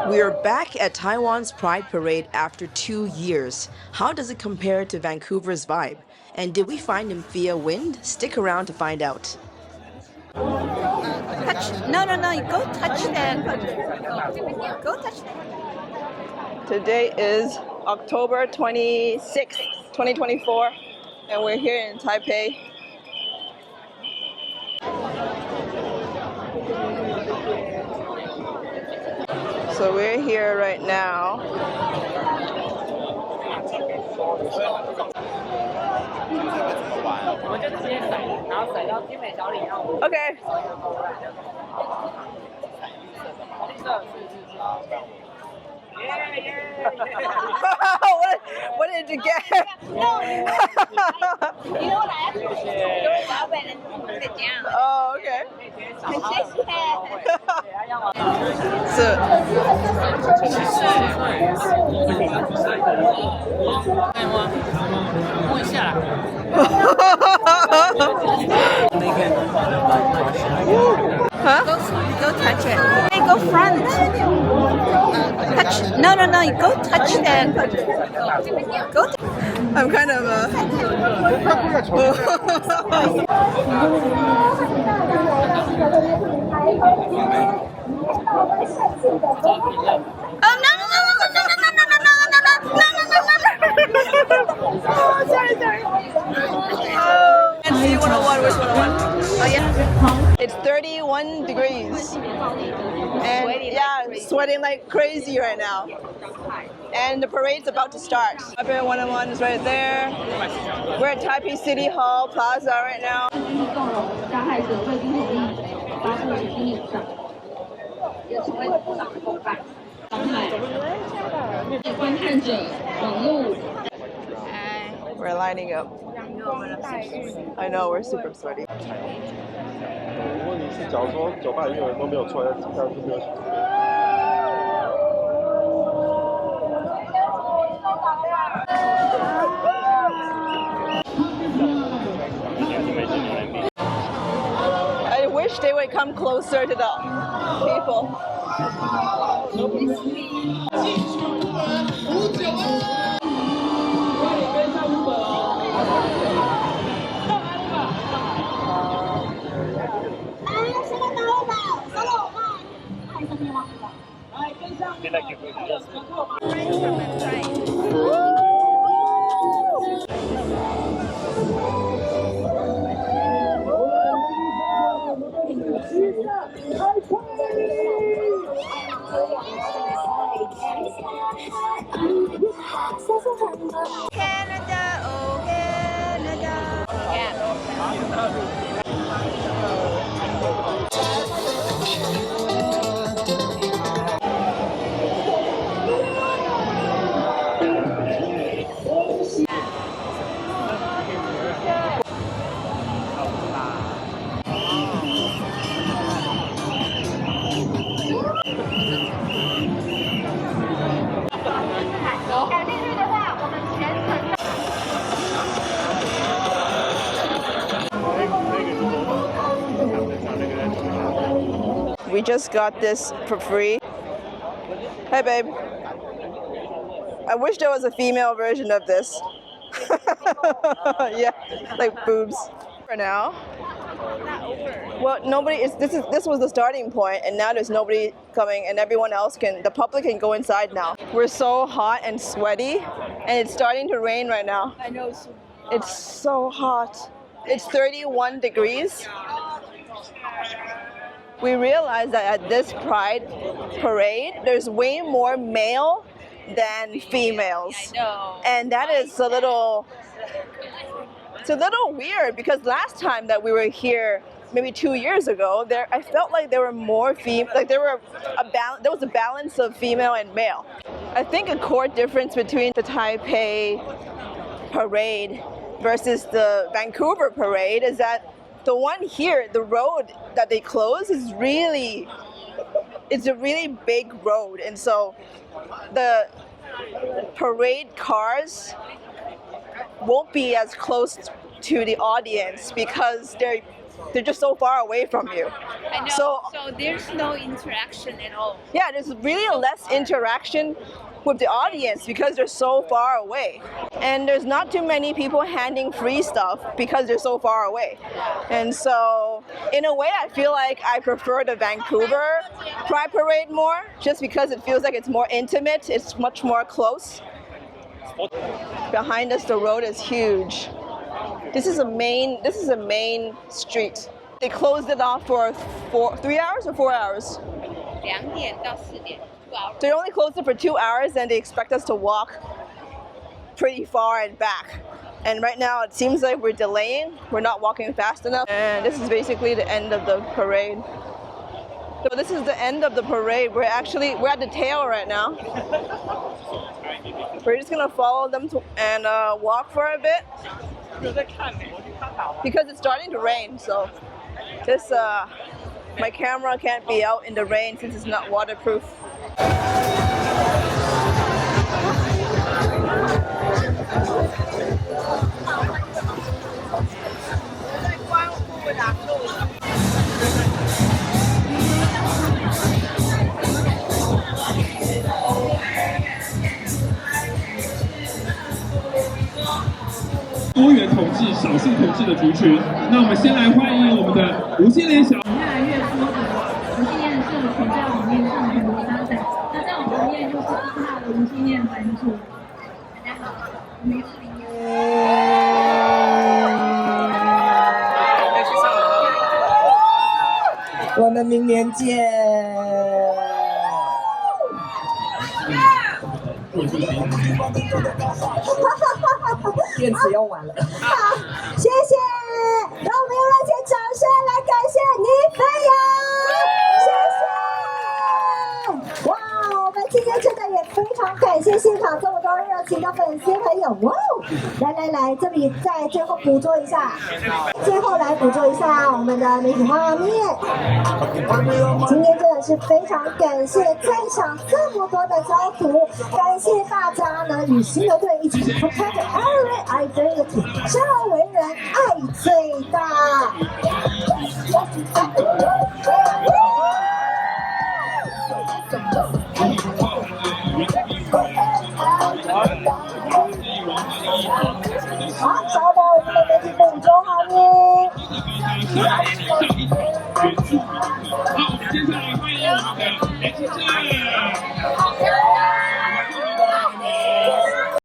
We're back at Taiwan's Pride Parade after 2 years. How does it compare to Vancouver's vibe? And did we find Nymphia Wind? Stick around to find out. Touch. No. Go touch them. Go touch them. Today is October 26th, 2024, and we're here in Taipei. So we're here right now. Okay. what did you get? Oh, okay. So, huh? Go touch it. Hey, go front. Touch. No. Go touch them. Go. I'm kind of Oh, sorry. And see 101, which 101? Oh, yeah. It's 31 degrees. And yeah, sweating like crazy right now. And the parade's about to start. Taipei 101 is right there. We're at Taipei City Hall Plaza right now. We're lining up. I know, we're super sweaty. I wish they would come closer to the people. Canada, oh Canada. We just got this for free. Hey, babe. I wish there was a female version of this. Yeah, like boobs. For now. Well, nobody is. This was the starting point, and now there's nobody coming, and everyone else the public can go inside now. We're so hot and sweaty, and it's starting to rain right now. I know. It's so hot. It's 31 degrees. We realized that at this Pride Parade, there's way more male than females. I know. And that is it's a little weird, because last time that we were here, maybe 2 years ago, I felt like there were more there was a balance of female and male. I think a core difference between the Taipei Parade versus the Vancouver Parade is that the one here, the road that they close it's a really big road, and so the parade cars won't be as close to the audience because they're they're just so far away from you. I know. So there's no interaction at all. yeah, there's really less interaction with the audience because they're so far away. And there's not too many people handing free stuff because they're so far away. And so in a way, I feel like I prefer the Vancouver Pride Parade more, just because it feels like it's more intimate, it's much more close. Behind us, the road is huge. This is a main street. They closed it off for 3 hours or 4 hours? 2点到4点 2 hours. They only closed it for 2 hours and they expect us to walk pretty far and back. And right now it seems like we're delaying. We're not walking fast enough. And this is basically the end of the parade. So this is the end of the parade. We're at the tail right now. We're just gonna follow them and walk for a bit. Because it's starting to rain, so this my camera can't be out in the rain since it's not waterproof.多元统治、少数统治的族群。那我们先来欢迎我们的无性恋小。越来越多的无性恋社群在网面上蓬勃发展。那在我旁边就是1号的无性恋版主。大家好，我们是林我们明年见。电池用完了。好，谢谢，让我们用热情掌声来感谢尼菲亚，谢谢。哇，我们今天真的也非常感谢现场这么多热情的粉丝朋友。哇，来，这里在最后捕捉一下，我们的媒体画面。今天真的是非常感谢在场这么多的教徒，感谢大家呢与新的队一起 protect our identity， 生而为人，爱最大。好，稍等，我们的媒体捕捉画面。好，接下来欢迎我们的 H